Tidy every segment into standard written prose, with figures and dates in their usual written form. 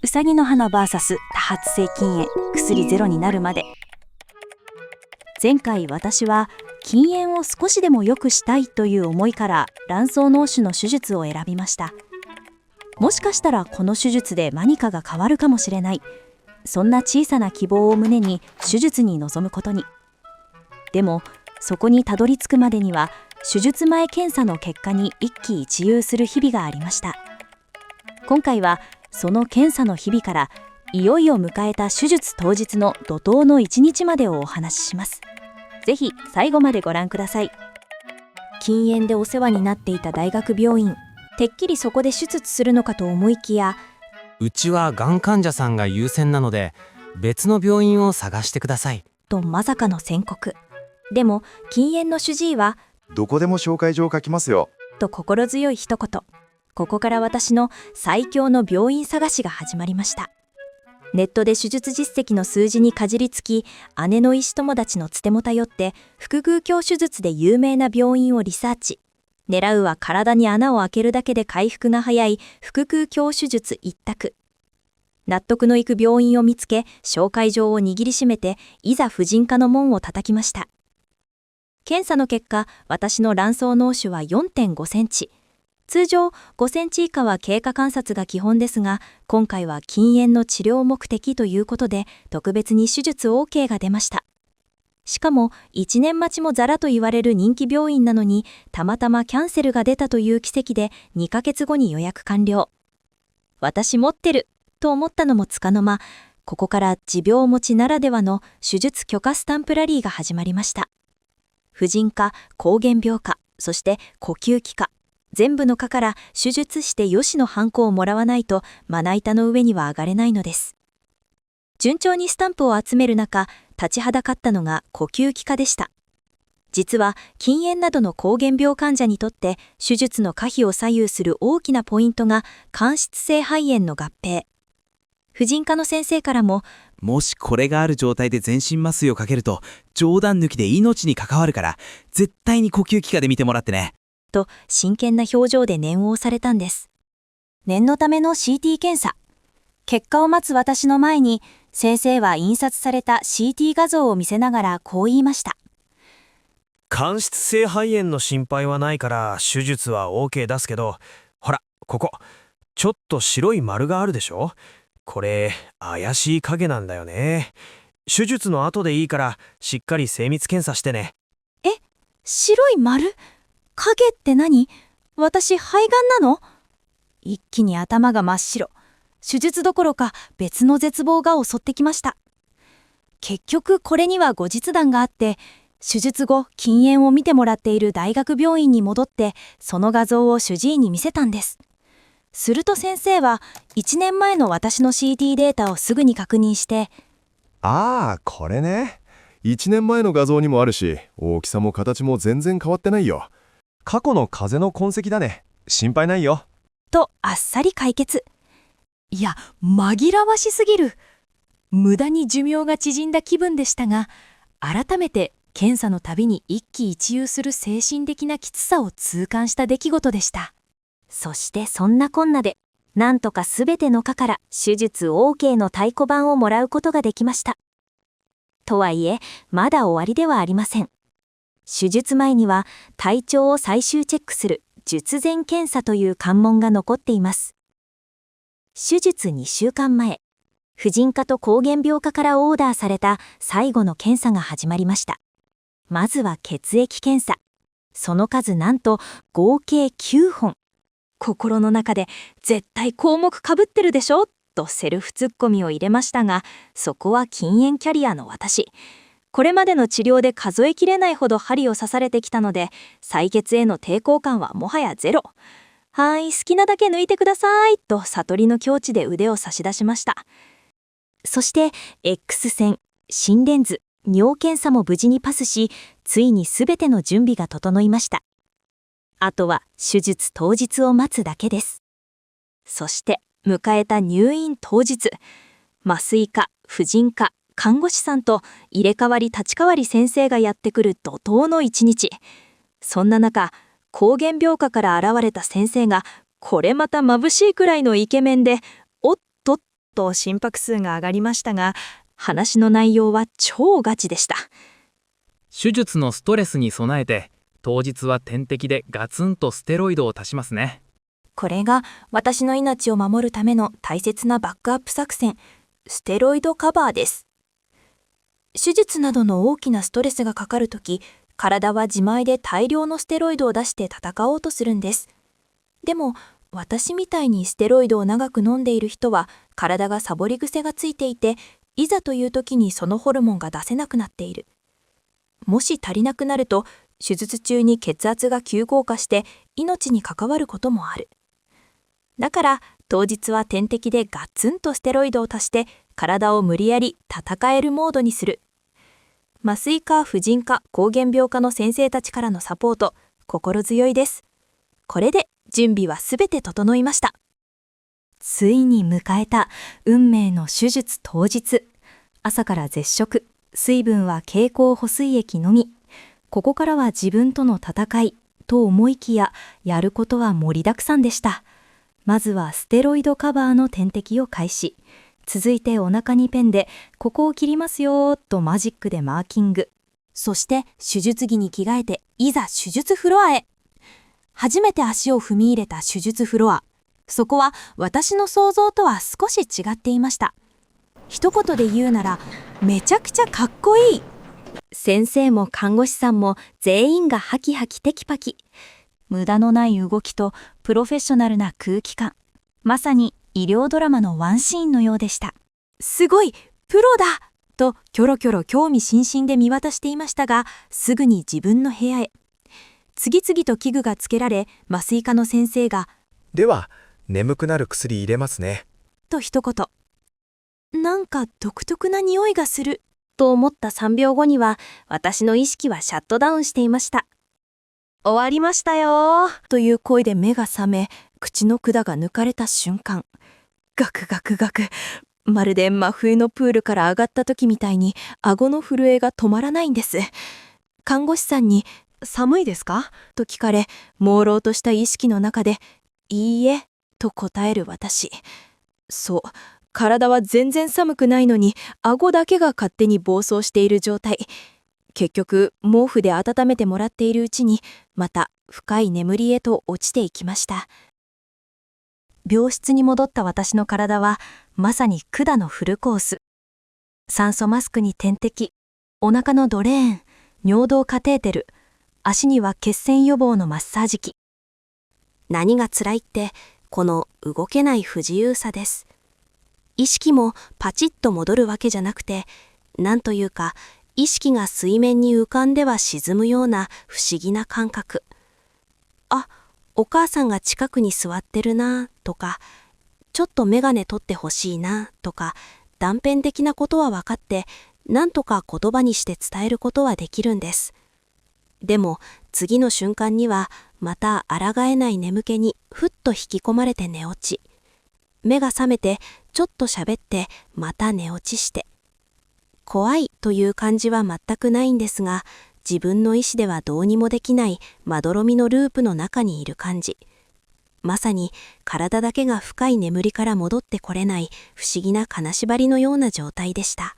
サギの花 VS 多発性筋炎、薬ゼロになるまで。前回私は筋炎を少しでも良くしたいという思いから卵巣嚢腫の手術を選びました。もしかしたらこの手術で何かが変わるかもしれない、そんな小さな希望を胸に手術に臨むことに。でもそこにたどり着くまでには手術前検査の結果に一喜一憂する日々がありました。今回はその検査の日々からいよいよ迎えた手術当日の怒涛の一日までをお話しします。ぜひ最後までご覧ください。禁煙でお世話になっていた大学病院、てっきりそこで手術するのかと思いきや、うちはがん患者さんが優先なので別の病院を探してくださいとまさかの宣告。でも禁煙の主治医はどこでも紹介状書きますよと心強い一言。ここから私の最強の病院探しが始まりました。ネットで手術実績の数字にかじりつき、姉の医師友達のつても頼って腹腔鏡手術で有名な病院をリサーチ。狙うは体に穴を開けるだけで回復が早い腹腔鏡手術一択。納得のいく病院を見つけ、紹介状を握りしめていざ婦人科の門を叩きました。検査の結果、私の卵巣嚢腫は 4.5 センチ。通常5センチ以下は経過観察が基本ですが、今回は禁煙の治療目的ということで特別に手術 OK が出ました。しかも1年待ちもザラと言われる人気病院なのに、たまたまキャンセルが出たという奇跡で2ヶ月後に予約完了。私持ってると思ったのもつかの間、ここから持病持ちならではの手術許可スタンプラリーが始まりました。婦人科、膠原病科、そして呼吸器科、全部の科から手術してよしのハンコをもらわないとまな板の上には上がれないのです。順調にスタンプを集める中、立ちはだかったのが呼吸器科でした。実は筋炎などの膠原病患者にとって手術の可否を左右する大きなポイントが間質性肺炎の合併。婦人科の先生からも、もしこれがある状態で全身麻酔をかけると冗談抜きで命に関わるから絶対に呼吸器科で見てもらってねと真剣な表情で念を押されたんです。念のための CT 検査。結果を待つ私の前に先生は印刷された CT 画像を見せながらこう言いました。間質性肺炎の心配はないから手術は OK 出すけど、ほらここちょっと白い丸があるでしょ。これ怪しい影なんだよね。手術の後でいいからしっかり精密検査してね。え、白い丸？影って何？私肺がんなの？一気に頭が真っ白。手術どころか別の絶望が襲ってきました。結局これには後日談があって、手術後禁煙を見てもらっている大学病院に戻ってその画像を主治医に見せたんです。すると先生は1年前の私の CT データをすぐに確認して、ああ、これね。1年前の画像にもあるし、大きさも形も全然変わってないよ。過去の風邪の痕跡だね。心配ないよ。とあっさり解決。いや、紛らわしすぎる。無駄に寿命が縮んだ気分でしたが、改めて検査のたびに一喜一憂する精神的なきつさを痛感した出来事でした。そしてそんなこんなで、なんとかすべての科から手術 OK の太鼓判をもらうことができました。とはいえ、まだ終わりではありません。手術前には体調を最終チェックする術前検査という関門が残っています。手術2週間前、婦人科と膠原病科からオーダーされた最後の検査が始まりました。まずは血液検査。その数なんと合計9本。心の中で絶対項目かぶってるでしょとセルフツッコミを入れましたが、そこは禁煙キャリアの私。これまでの治療で数えきれないほど針を刺されてきたので、採血への抵抗感はもはやゼロ。はい、好きなだけ抜いてくださいと悟りの境地で腕を差し出しました。そして X 線、心電図、尿検査も無事にパスし、ついにすべての準備が整いました。あとは手術当日を待つだけです。そして迎えた入院当日、麻酔科、婦人科、看護師さんと入れ替わり立ち替わり先生がやってくる怒涛の一日。そんな中、膠原病科から現れた先生がこれまた眩しいくらいのイケメンで、おっとっと心拍数が上がりましたが、話の内容は超ガチでした。手術のストレスに備えて、当日は点滴でガツンとステロイドを足しますね。これが私の命を守るための大切なバックアップ作戦、ステロイドカバーです。手術などの大きなストレスがかかるとき、体は自前で大量のステロイドを出して戦おうとするんです。でも、私みたいにステロイドを長く飲んでいる人は、体がサボり癖がついていて、いざという時にそのホルモンが出せなくなっている。もし足りなくなると、手術中に血圧が急降下して命に関わることもある。だから当日は点滴でガツンとステロイドを足して体を無理やり戦えるモードにする。麻酔科、婦人科、膠原病科の先生たちからのサポート、心強いです。これで準備はすべて整いました。ついに迎えた運命の手術当日。朝から絶食、水分は経口補水液のみ。ここからは自分との戦いと思いきや、やることは盛りだくさんでした。まずはステロイドカバーの点滴を開始。続いてお腹にペンで、ここを切りますよとマジックでマーキング。そして手術着に着替えて、いざ手術フロアへ。初めて足を踏み入れた手術フロア。そこは私の想像とは少し違っていました。一言で言うなら、めちゃくちゃかっこいい。先生も看護師さんも全員がハキハキテキパキ。無駄のない動きとプロフェッショナルな空気感。まさに医療ドラマのワンシーンのようでした。すごい、プロだとキョロキョロ興味津々で見渡していましたが、すぐに自分の部屋へ。次々と器具がつけられ、麻酔科の先生が、では、眠くなる薬入れますね。と一言。なんか独特な匂いがする。と思った3秒後には、私の意識はシャットダウンしていました。終わりましたよという声で目が覚め、口の管が抜かれた瞬間。ガクガクガク。まるで真冬のプールから上がった時みたいに、顎の震えが止まらないんです。看護師さんに、寒いですかと聞かれ、朦朧とした意識の中で、いいえ、と答える私。そう。体は全然寒くないのに、顎だけが勝手に暴走している状態。結局、毛布で温めてもらっているうちに、また深い眠りへと落ちていきました。病室に戻った私の体は、まさに管のフルコース。酸素マスクに点滴、お腹のドレーン、尿道カテーテル、足には血栓予防のマッサージ機。何が辛いって、この動けない不自由さです。意識もパチッと戻るわけじゃなくて、なんというか、意識が水面に浮かんでは沈むような不思議な感覚。あ、お母さんが近くに座ってるなとか、ちょっとメガネ取ってほしいなとか、断片的なことは分かって、なんとか言葉にして伝えることはできるんです。でも、次の瞬間には、また抗えない眠気にふっと引き込まれて寝落ち。目が覚めて、ちょっと喋って、また寝落ちして。怖いという感じは全くないんですが、自分の意思ではどうにもできないまどろみのループの中にいる感じ。まさに体だけが深い眠りから戻ってこれない不思議な金縛りのような状態でした。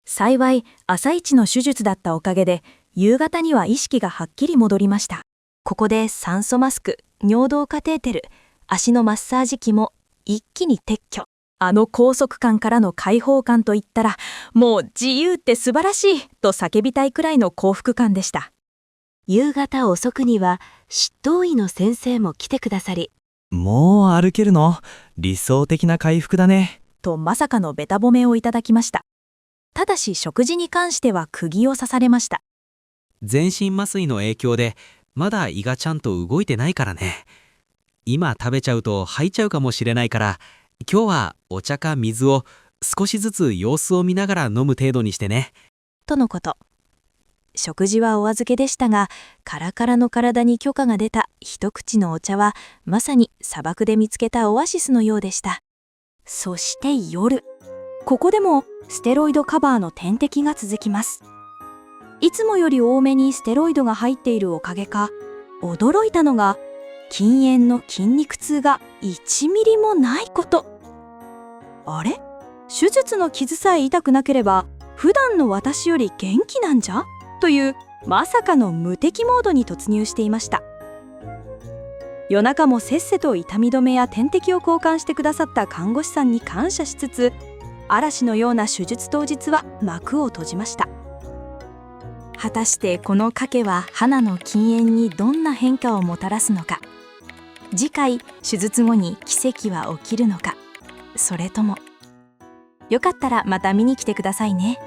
幸い朝一の手術だったおかげで、夕方には意識がはっきり戻りました。ここで酸素マスク、尿道カテーテル、足のマッサージ機も一気に撤去。あの拘束感からの解放感といったら、もう自由って素晴らしいと叫びたいくらいの幸福感でした。夕方遅くには執刀医の先生も来てくださり、もう歩けるの？理想的な回復だね。とまさかのベタ褒めをいただきました。ただし食事に関しては釘を刺されました。全身麻酔の影響で、まだ胃がちゃんと動いてないからね。今食べちゃうと吐いちゃうかもしれないから、今日はお茶か水を少しずつ様子を見ながら飲む程度にしてね。とのこと。食事はお預けでしたが、カラカラの体に許可が出た一口のお茶は、まさに砂漠で見つけたオアシスのようでした。そして夜。ここでもステロイドカバーの点滴が続きます。いつもより多めにステロイドが入っているおかげか、驚いたのが、禁煙の筋肉痛が1ミリもないこと。あれ？手術の傷さえ痛くなければ普段の私より元気なんじゃというまさかの無敵モードに突入していました。夜中もせっせと痛み止めや点滴を交換してくださった看護師さんに感謝しつつ、嵐のような手術当日は幕を閉じました。果たしてこの賭けは花の禁煙にどんな変化をもたらすのか。次回手術後に奇跡は起きるのか。それともよかったらまた見に来てくださいね。